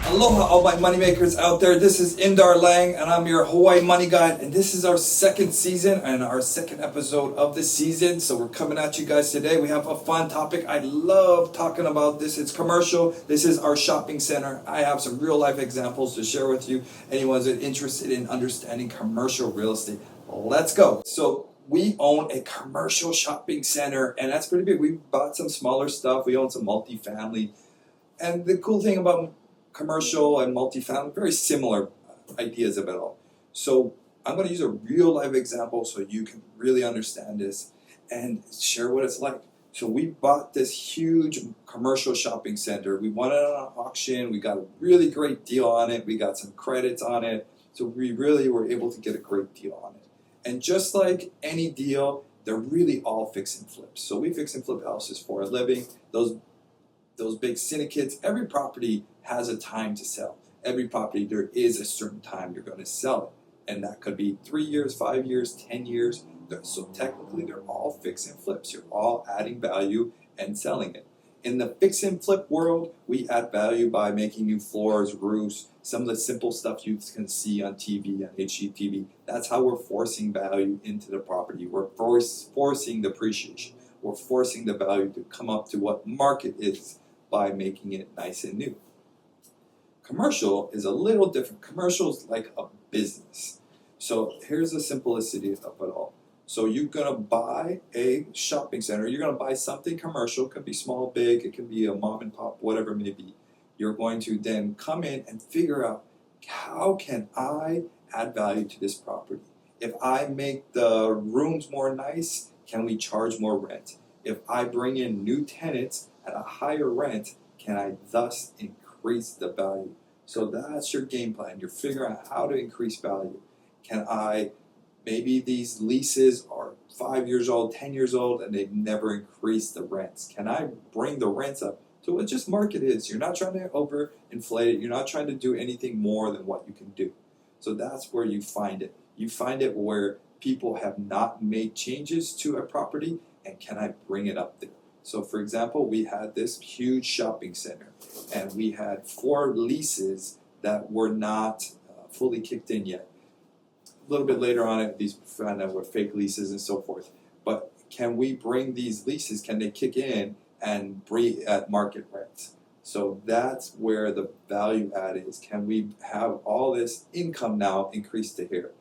Aloha, all my moneymakers out there. This is Indar Lang, and I'm your Hawaii Money Guide. And this is our second season and our second episode of the season. So we're coming at you guys today. We have a fun topic. I love talking about this. It's commercial. This is our shopping center. I have some real life examples to share with you. Anyone who's interested in understanding commercial real estate, let's go. So we own a commercial shopping center, and that's pretty big. We bought some smaller stuff. We own some multifamily. And the cool thing about commercial and multifamily, very similar ideas of it all. So I'm going to use a real life example so you can really understand this and share what it's like. So we bought this huge commercial shopping center. We won it on an auction. We got a really great deal on it. We got some credits on it. So we really were able to get a great deal on it. And just like any deal, they're really all fix and flips. So we fix and flip houses for a living. Those big syndicates, every property has a time to sell. Every property, there is a certain time you're going to sell it. And that could be 3 years, 5 years, 10 years. So technically, they're all fix and flips. You're all adding value and selling it. In the fix and flip world, we add value by making new floors, roofs, some of the simple stuff you can see on TV, on HGTV. That's how we're forcing value into the property. We're forcing the appreciation. We're forcing the value to come up to what market is by making it nice and new. Commercial is a little different. Commercial is like a business. So here's the simplicity of it all. So you're going to buy a shopping center. You're going to buy something commercial. It can be small, big. It can be a mom and pop, whatever it may be. You're going to then come in and figure out, how can I add value to this property? If I make the rooms more nice, can we charge more rent? If I bring in new tenants at a higher rent, can I thus increase the value? So that's your game plan. You're figuring out how to increase value. Can I, maybe these leases are 5 years old, 10 years old, and they've never increased the rents. Can I bring the rents up to what just market is? You're not trying to overinflate it. You're not trying to do anything more than what you can do. So that's where you find it. You find it where people have not made changes to a property, and can I bring it up there? So for example, we had this huge shopping center, and we had 4 leases that were not fully kicked in yet. A little bit later on, these found out were fake leases and so forth. But can we bring these leases, can they kick in and bring at market rents? So that's where the value add is. Can we have all this income now increase to here?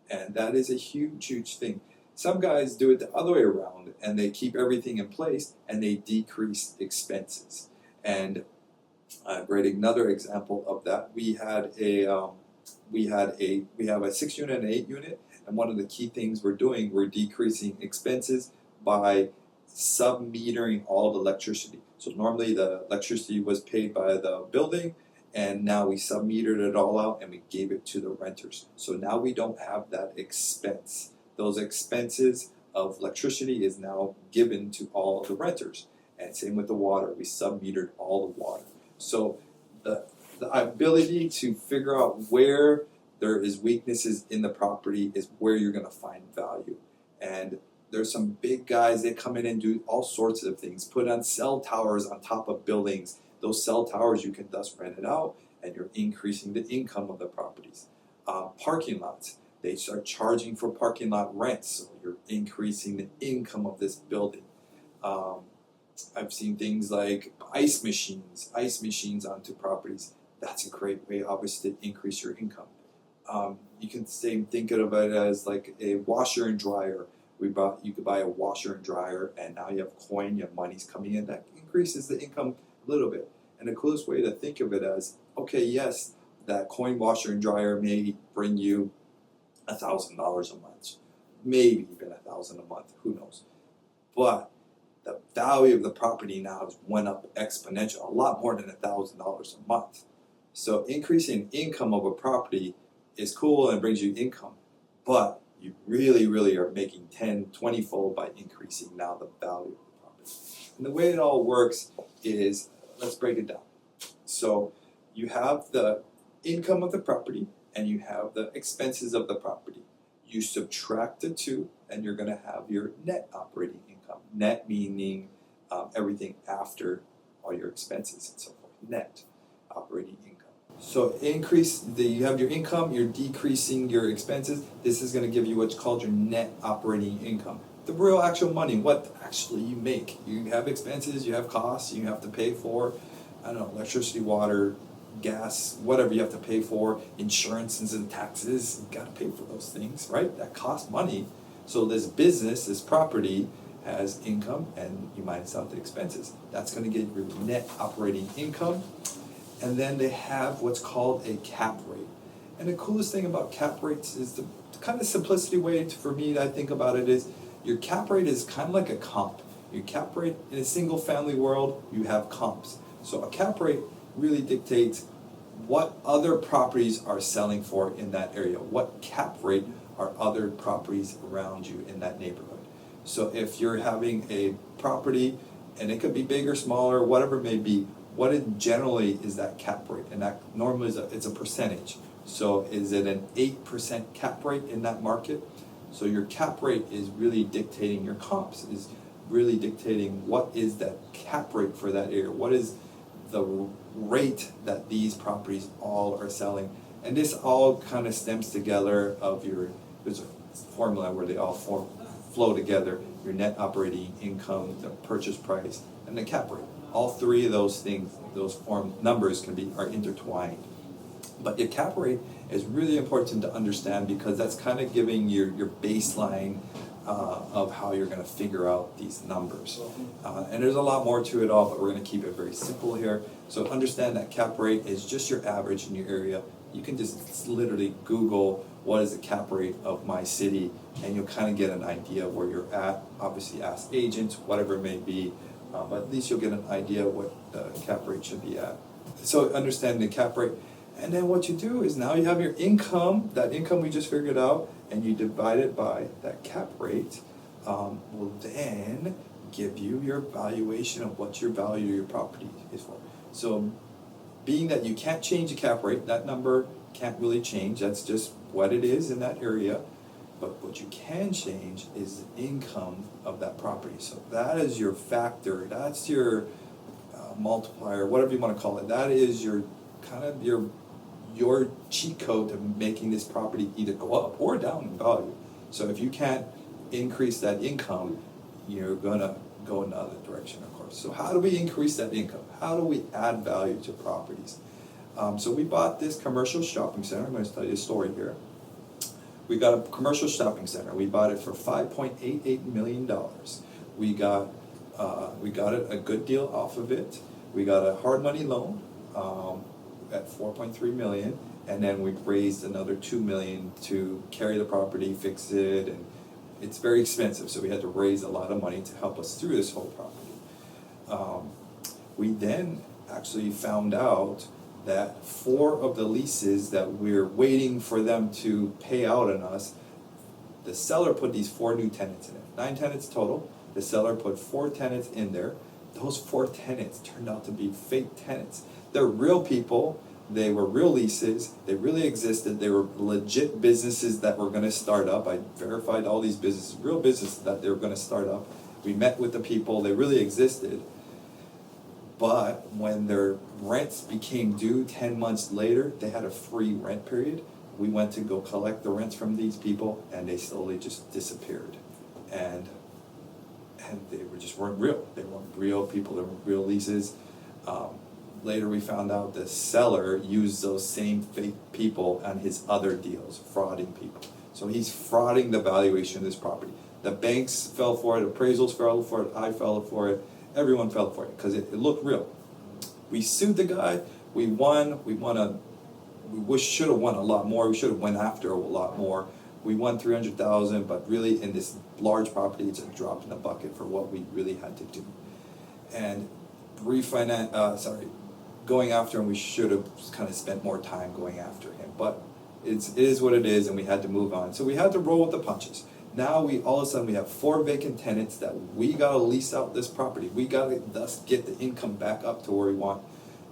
And that is a huge, huge thing. Some guys do it the other way around, and they keep everything in place and they decrease expenses. And another example of that. We have a 6 unit and 8 unit, and one of the key things we're decreasing expenses by sub-metering all the electricity. So normally the electricity was paid by the building, and now we sub-metered it all out and we gave it to the renters. So now we don't have that expense. Those expenses of electricity is now given to all of the renters. And same with the water. We sub-metered all the water. So the ability to figure out where there is weaknesses in the property is where you're going to find value. And there's some big guys that come in and do all sorts of things, put on cell towers on top of buildings. Those cell towers, you can thus rent it out, and you're increasing the income of the properties. Parking lots, they start charging for parking lot rents, so you're increasing the income of this building. I've seen things like ice machines onto properties. That's a great way, obviously, to increase your income. You can think of it as like a washer and dryer. You could buy a washer and dryer, and now you have coin, you have money's coming in. That increases the income a little bit. And the coolest way to think of it as, okay, yes, that coin washer and dryer may bring you $1,000 a month, maybe even $1,000 a month, who knows. But the value of the property now has went up exponential, a lot more than $1,000 a month. So increasing income of a property is cool and brings you income, but you really, really are making 10, 20-fold by increasing now the value of the property. And the way it all works is, let's break it down. So you have the income of the property and you have the expenses of the property. You subtract the two and you're going to have your net operating income. Net meaning everything after all your expenses and so forth. Net operating income. So you have your income, you're decreasing your expenses. This is going to give you what's called your net operating income. The real actual money, what actually you make. You have expenses, you have costs, you have to pay for, I don't know, electricity, water, gas, whatever you have to pay for, insurances and taxes. You got to pay for those things, right? That costs money. So this business, this property, has income, and you minus out the expenses. That's going to get your net operating income. And then they have what's called a cap rate. And the coolest thing about cap rates is the kind of simplicity way for me I think about it is your cap rate is kind of like a comp. Your cap rate in a single family world, you have comps. So a cap rate really dictates what other properties are selling for in that area. What cap rate are other properties around you in that neighborhood? So if you're having a property, and it could be big or smaller, whatever it may be, what it generally is that cap rate, and that normally it's a percentage. So is it an 8% cap rate in that market? So your cap rate is really dictating your comps, is really dictating what is that cap rate for that area. What is the rate that these properties all are selling? And this all kind of stems together of there's a formula where they all flow together, your net operating income, the purchase price, and the cap rate. All three of those things, those numbers are intertwined. But your cap rate is really important to understand because that's kind of giving your baseline of how you're going to figure out these numbers. And there's a lot more to it all, but we're going to keep it very simple here. So understand that cap rate is just your average in your area. You can just literally Google what is the cap rate of my city, and you'll kind of get an idea where you're at. Obviously ask agents, whatever it may be, but at least you'll get an idea what the cap rate should be at. So understand the cap rate, and then what you do is now you have your income, that income we just figured out, and you divide it by that cap rate, will then give you your valuation of what your value of your property is for. So being that you can't change the cap rate, that number can't really change, that's just what it is in that area. But what you can change is the income of that property. So that is your factor, that's your multiplier, whatever you want to call it. That is your kind of your cheat code to making this property either go up or down in value. So if you can't increase that income, you're gonna go in the other direction, of course. So how do we increase that income? How do we add value to properties? So we bought this commercial shopping center. I'm going to tell you a story here. We got a commercial shopping center. We bought it for $5.88 million. We got a good deal off of it. We got a hard money loan at $4.3 million, and then we raised another $2 million to carry the property, fix it, and it's very expensive. So we had to raise a lot of money to help us through this whole property. We then actually found out that 4 of the leases that we're waiting for them to pay out on us, the seller put these 4 new tenants in it. 9 tenants total. The seller put 4 tenants in there. Those 4 tenants turned out to be fake tenants. They're real people. They were real leases. They really existed. They were legit businesses that were going to start up. I verified all these businesses, real businesses that they were going to start up. We met with the people. They really existed. But when their rents became due 10 months later, they had a free rent period. We went to go collect the rents from these people, and they slowly just disappeared. And they weren't real. They weren't real people. They weren't real leases. Later we found out the seller used those same fake people on his other deals, frauding people. So he's frauding the valuation of this property. The banks fell for it, appraisals fell for it, I fell for it. Everyone fell for it because it looked real. We sued the guy. We won. We should have won a lot more. We should have went after a lot more. We won $300,000, but really in this large property, it's a drop in the bucket for what we really had to do. And going after him, we should have kind of spent more time going after him. But it is what it is, and we had to move on. So we had to roll with the punches. Now all of a sudden we have 4 vacant tenants that we gotta lease out this property. We gotta thus get the income back up to where we want.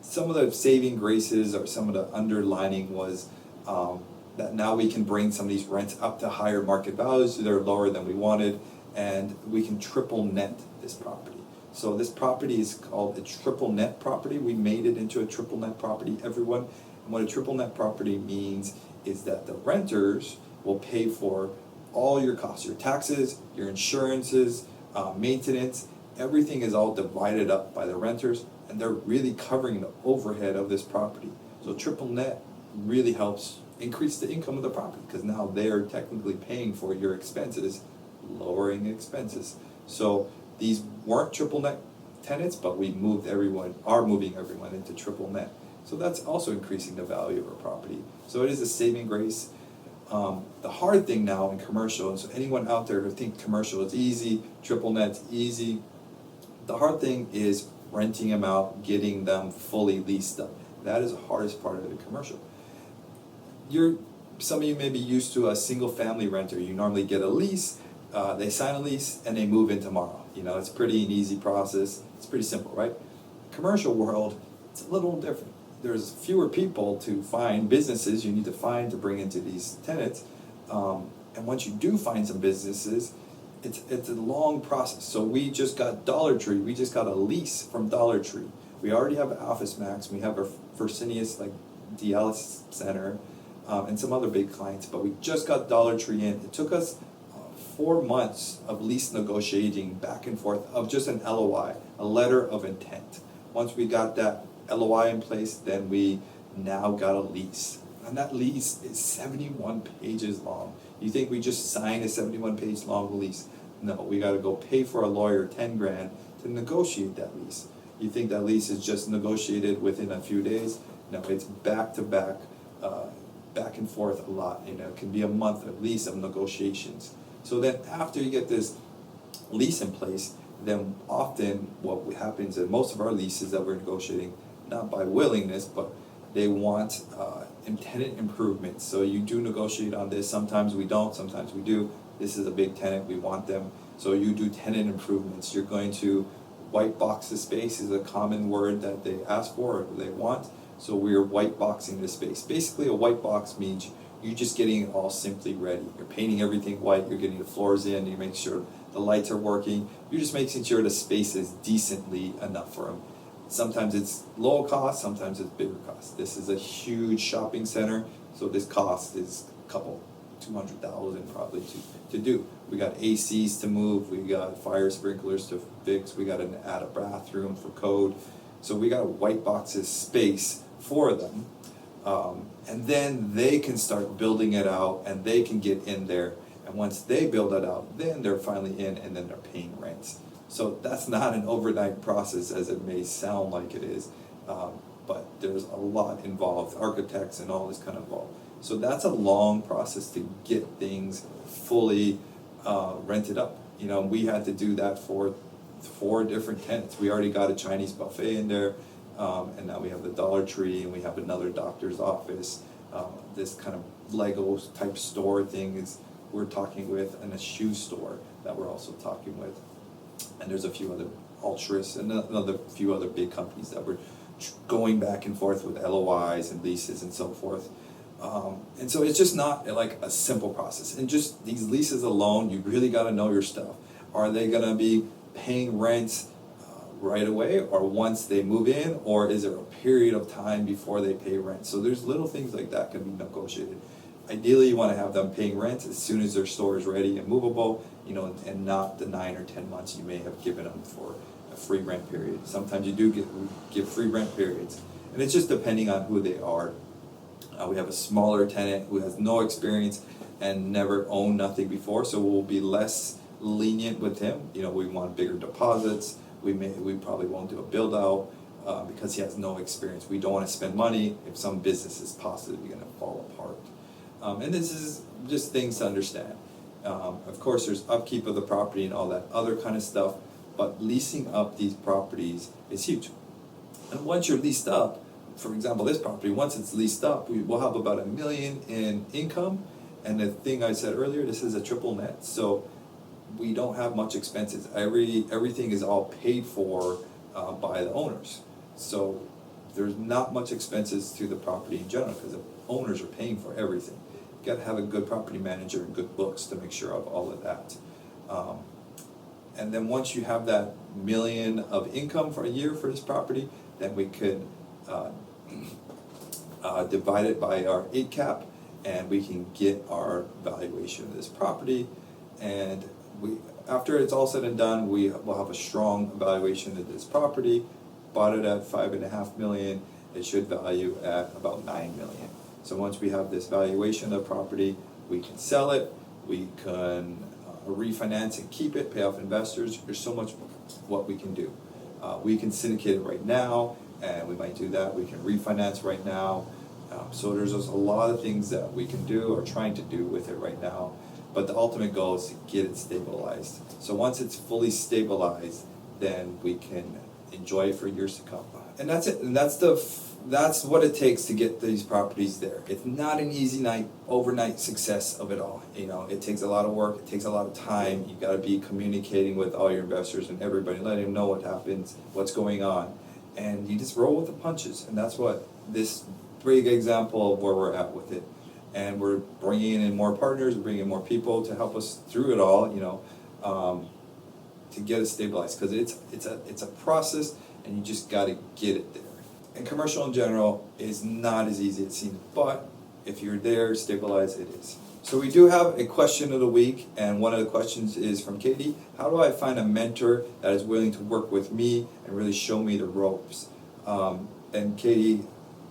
Some of the saving graces or some of the underlining was that now we can bring some of these rents up to higher market values. They're lower than we wanted, and we can triple net this property. So this property is called a triple net property. We made it into a triple net property, everyone. And what a triple net property means is that the renters will pay for all your costs, your taxes, your insurances, maintenance, everything is all divided up by the renters, and they're really covering the overhead of this property. So triple net really helps increase the income of the property, because now they're technically paying for your expenses, lowering expenses. So these weren't triple net tenants, but we are moving everyone into triple net. So that's also increasing the value of our property. So it is a saving grace. The hard thing now in commercial, and so anyone out there who think commercial is easy, triple net's easy, the hard thing is renting them out, getting them fully leased up. That is the hardest part of the commercial. Some of you may be used to a single family renter. You normally get a lease, they sign a lease, and they move in tomorrow. It's pretty an easy process. It's pretty simple, right? Commercial world, it's a little different. There's fewer people to find, businesses you need to find to bring into these tenants. And once you do find some businesses, it's a long process. So we just got Dollar Tree. We just got a lease from Dollar Tree. We already have Office Max. We have our Fresenius, like Dialysis Center, and some other big clients. But we just got Dollar Tree in. It took us 4 months of lease negotiating back and forth of just an LOI, a letter of intent. Once we got that LOI in place, then we now got a lease. And that lease is 71 pages long. You think we just signed a 71-page long lease? No, we got to go pay for a lawyer $10,000 to negotiate that lease. You think that lease is just negotiated within a few days? No, it's back to back, back and forth a lot. It can be a month at least of negotiations. So then after you get this lease in place, then often what happens in most of our leases that we're negotiating, not by willingness, but they want tenant improvements. So you do negotiate on this. Sometimes we don't, sometimes we do. This is a big tenant, we want them. So you do tenant improvements. You're going to white box the space is a common word that they ask for or they want. So we're white boxing the space. Basically a white box means you're just getting it all simply ready. You're painting everything white, you're getting the floors in, you make sure the lights are working. You're just making sure the space is decently enough for them. Sometimes it's low cost, sometimes it's bigger cost. This is a huge shopping center, so this cost is a couple, $200,000 probably to do. We got ACs to move, we got fire sprinklers to fix, we got to add a bathroom for code. So we got to white box this space for them. And then they can start building it out and they can get in there. And once they build it out, then they're finally in and then they're paying rents. So that's not an overnight process as it may sound like it is, but there's a lot involved, architects and all this kind of involved. So that's a long process to get things fully rented up. We had to do that for 4 different tenants. We already got a Chinese buffet in there, and now we have the Dollar Tree and we have another doctor's office. This kind of Lego type store thing we're talking with, and a shoe store that we're also talking with. And there's a few other Altruists and another few other big companies that we're going back and forth with LOIs and leases and so forth. And so it's just not like a simple process. And just these leases alone, you really got to know your stuff. Are they going to be paying rent right away or once they move in, or is there a period of time before they pay rent? So there's little things like that can be negotiated. Ideally, you want to have them paying rent as soon as their store is ready and movable, and not the 9 or 10 months you may have given them for a free rent period. Sometimes you do give free rent periods, and it's just depending on who they are. We have a smaller tenant who has no experience and never owned nothing before, so we'll be less lenient with him. We want bigger deposits. We probably won't do a build out because he has no experience. We don't want to spend money if some business is possibly going to fall apart. And this is just things to understand. Of course, there's upkeep of the property and all that other kind of stuff, but leasing up these properties is huge. And once you're leased up, for example, this property, once it's leased up, we'll have about $1 million in income. And the thing I said earlier, this is a triple net, so we don't have much expenses. Everything is all paid for by the owners. So there's not much expenses to the property in general because the owners are paying for everything. You got to have a good property manager and good books to make sure of all of that. And then once you have that $1 million of income for a year for this property, then we could divide it by our 8 cap, and we can get our valuation of this property. And after it's all said and done, we will have a strong valuation of this property. Bought it at $5.5 million. It should value at about $9 million. So once we have this valuation of the property, we can sell it. We can refinance and keep it, pay off investors. There's so much what we can do. We can syndicate it right now, and we might do that. We can refinance right now. So there's just a lot of things that we can do or trying to do with it right now. But the ultimate goal is to get it stabilized. So once it's fully stabilized, then we can enjoy it for years to come. And that's it. And that's what it takes to get these properties there. It's not an easy overnight success of it all. You know, it takes a lot of work. It takes a lot of time. You got to be communicating with all your investors and everybody, letting them know what happens, what's going on, and you just roll with the punches. And that's what this big example of where we're at with it. And we're bringing in more partners, bringing in more people to help us through it all. You know, to get it stabilized, because it's a process, and you just got to get it there. And commercial in general is not as easy as it seems, but if you're there, stabilized, it is. So we do have a question of the week, and one of the questions is from Katie. How do I find a mentor that is willing to work with me and really show me the ropes? And Katie,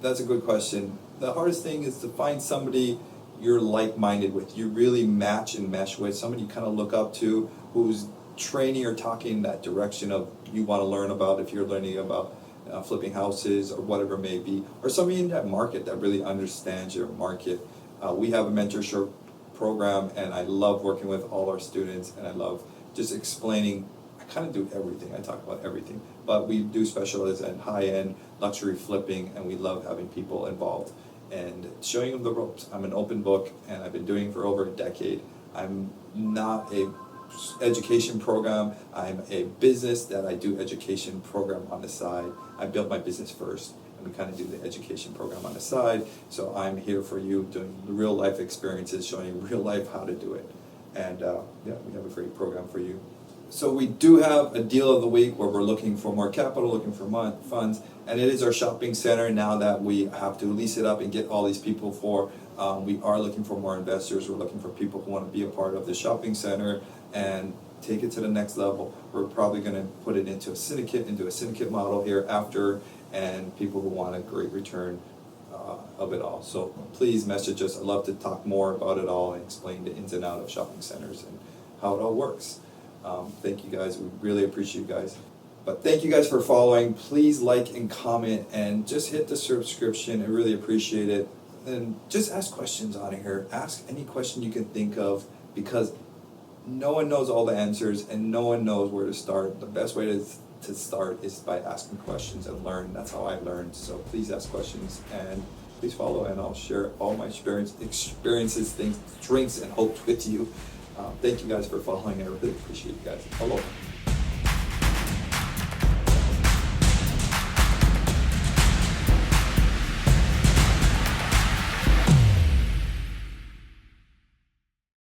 that's a good question. The hardest thing is to find somebody you're like-minded with, you really match and mesh with, somebody you kind of look up to, who's training or talking in that direction of you want to learn about, if you're learning about flipping houses or whatever it may be, or somebody in that market that really understands your market. We have a mentorship program, and I love working with all our students, and I love just explaining. I kind of do everything. I talk about everything, but we do specialize in high-end luxury flipping, and we love having people involved and showing them the ropes. I'm an open book, and I've been doing it for over a decade. I'm not a education program. I'm a business that I do education program on the side. I built my business first, and we kind of do the education program on the side. So I'm here for you, doing real life experiences, showing you real life how to do it. And yeah, we have a great program for you. So we do have a deal of the week where we're looking for more capital, looking for funds, and it is our shopping center. Now that we have to lease it up and get all these people we are looking for more investors. We're looking for people who want to be a part of the shopping center and take it to the next level. We're probably going to put it into a syndicate model here after, and people who want a great return of it all. So please message us. I'd love to talk more about it all and explain the ins and outs of shopping centers and how it all works. Thank you guys. We really appreciate you guys. But thank you guys for following. Please like and comment, and just hit the subscription. I really appreciate it. And just ask questions on here. Ask any question you can think of, because no one knows all the answers and no one knows where to start. The best way to start is by asking questions and learn. That's how I learned. So please ask questions, and please follow, and I'll share all my experiences, things, drinks, and hopes with you. Thank you guys for following. I really appreciate you guys. Aloha.